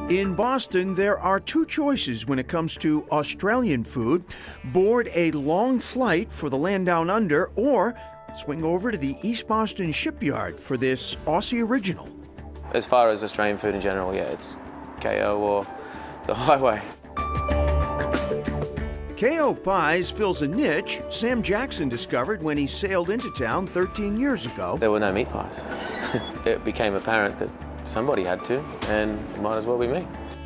In Boston, there are two choices when it comes to Australian food. Board a long flight for the land down under, or swing over to the East Boston Shipyard for this Aussie original. As far as Australian food in general, yeah, it's KO or the highway. KO Pies fills a niche Sam Jackson discovered when he sailed into town 13 years ago. There were no meat pies. It became apparent that somebody had to, and it might as well be me.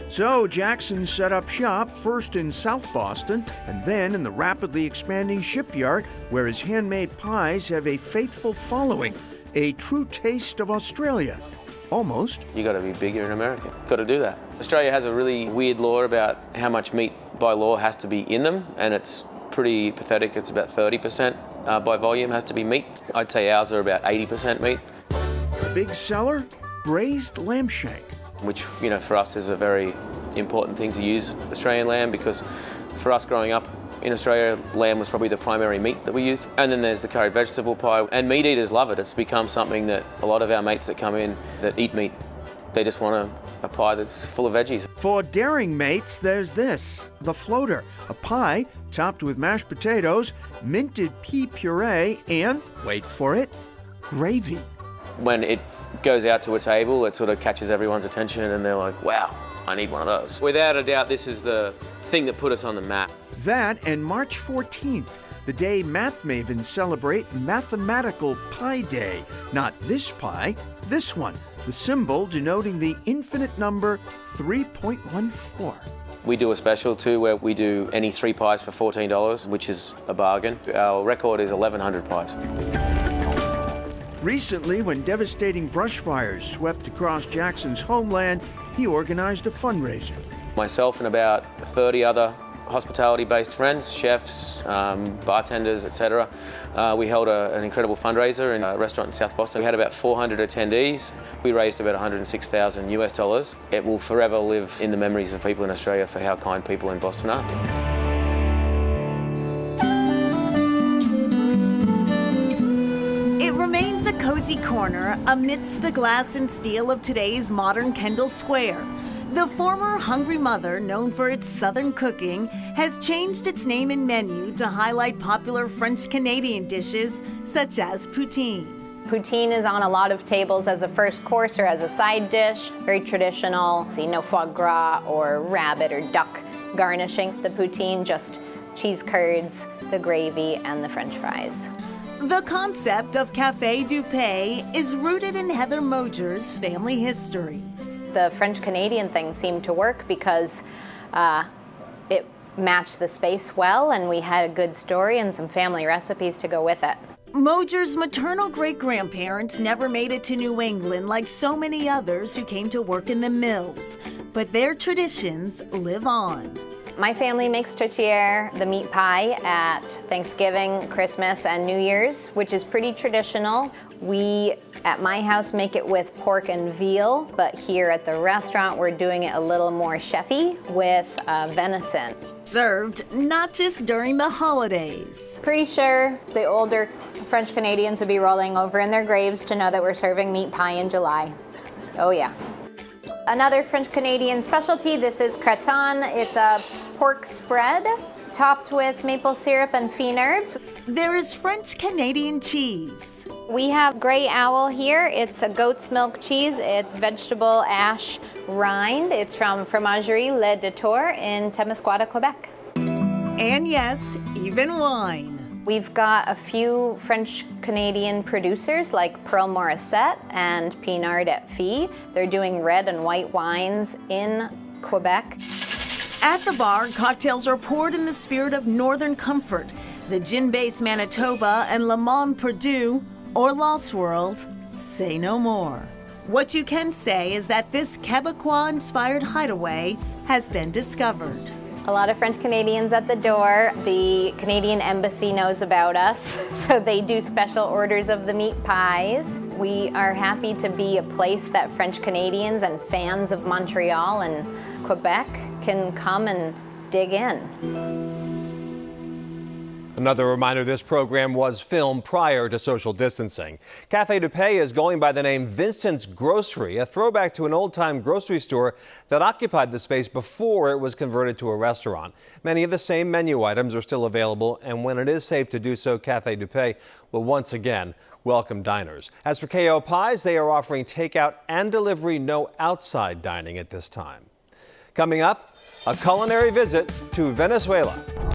So Jackson set up shop first in South Boston and then in the rapidly expanding Shipyard, where his handmade pies have a faithful following, a true taste of Australia. Almost. You got to be bigger in America. Got to do that. Australia has a really weird law about how much meat by law has to be in them, and it's pretty pathetic. It's about 30% by volume has to be meat. I'd say ours are about 80% meat. Big seller, braised lamb shank. Which, you know, for us is a very important thing to use Australian lamb, because for us growing up in Australia, lamb was probably the primary meat that we used. And then there's the curried vegetable pie, and meat eaters love it. It's become something that a lot of our mates that come in that eat meat, they just want a pie that's full of veggies. For daring mates, there's this, the floater, a pie topped with mashed potatoes, minted pea puree, and, wait for it, gravy. When it goes out to a table, it sort of catches everyone's attention and they're like, wow, I need one of those. Without a doubt, this is the thing that put us on the map. That and March 14th, the day math mavens celebrate Mathematical Pi Day. Not this pie, this one, the symbol denoting the infinite number 3.14. We do a special too where we do any 3 pies for $14, which is a bargain. Our record is 1,100 pies. Recently, when devastating brush fires swept across Jackson's homeland, he organized a fundraiser. Myself and about 30 other hospitality-based friends, chefs, bartenders, etc. We held an incredible fundraiser in a restaurant in South Boston. We had about 400 attendees. We raised about $106,000 US. It will forever live in the memories of people in Australia for how kind people in Boston are. A cozy corner amidst the glass and steel of today's modern Kendall Square. The former Hungry Mother, known for its southern cooking, has changed its name and menu to highlight popular French-Canadian dishes such as poutine. Poutine is on a lot of tables as a first course or as a side dish, very traditional. See, no foie gras or rabbit or duck garnishing the poutine, just cheese curds, the gravy, and the French fries. The concept of Café du Pays is rooted in Heather Moger's family history. The French-Canadian thing seemed to work because it matched the space well, and we had a good story and some family recipes to go with it. Moger's maternal great-grandparents never made it to New England like so many others who came to work in the mills, but their traditions live on. My family makes tourtière, the meat pie, at Thanksgiving, Christmas, and New Year's, which is pretty traditional. We, at my house, make it with pork and veal, but here at the restaurant, we're doing it a little more chefy with venison. Served not just during the holidays. Pretty sure the older French Canadians would be rolling over in their graves to know that we're serving meat pie in July. Oh yeah. Another French Canadian specialty, this is cretonne. It's a pork spread topped with maple syrup and fine herbs. There is French Canadian cheese. We have Grey Owl here. It's a goat's milk cheese. It's vegetable ash rind. It's from Fromagerie Le Détour in Témiscouata, Quebec. And yes, even wine. We've got a few French Canadian producers like Pearl Morissette and Pinard et Fille. They're doing red and white wines in Quebec. At the bar, cocktails are poured in the spirit of Northern comfort. The gin-based Manitoba and Le Monde Perdue, or Lost World, say no more. What you can say is that this Quebecois-inspired hideaway has been discovered. A lot of French Canadians at the door. The Canadian Embassy knows about us, so they do special orders of the meat pies. We are happy to be a place that French Canadians and fans of Montreal and Quebec can come and dig in. Another reminder, this program was filmed prior to social distancing. Cafe du Pays is going by the name Vincent's Grocery, a throwback to an old-time grocery store that occupied the space before it was converted to a restaurant. Many of the same menu items are still available, and when it is safe to do so, Cafe du Pays will once again welcome diners. As for KO Pies, they are offering takeout and delivery, no outside dining at this time. Coming up, a culinary visit to Venezuela.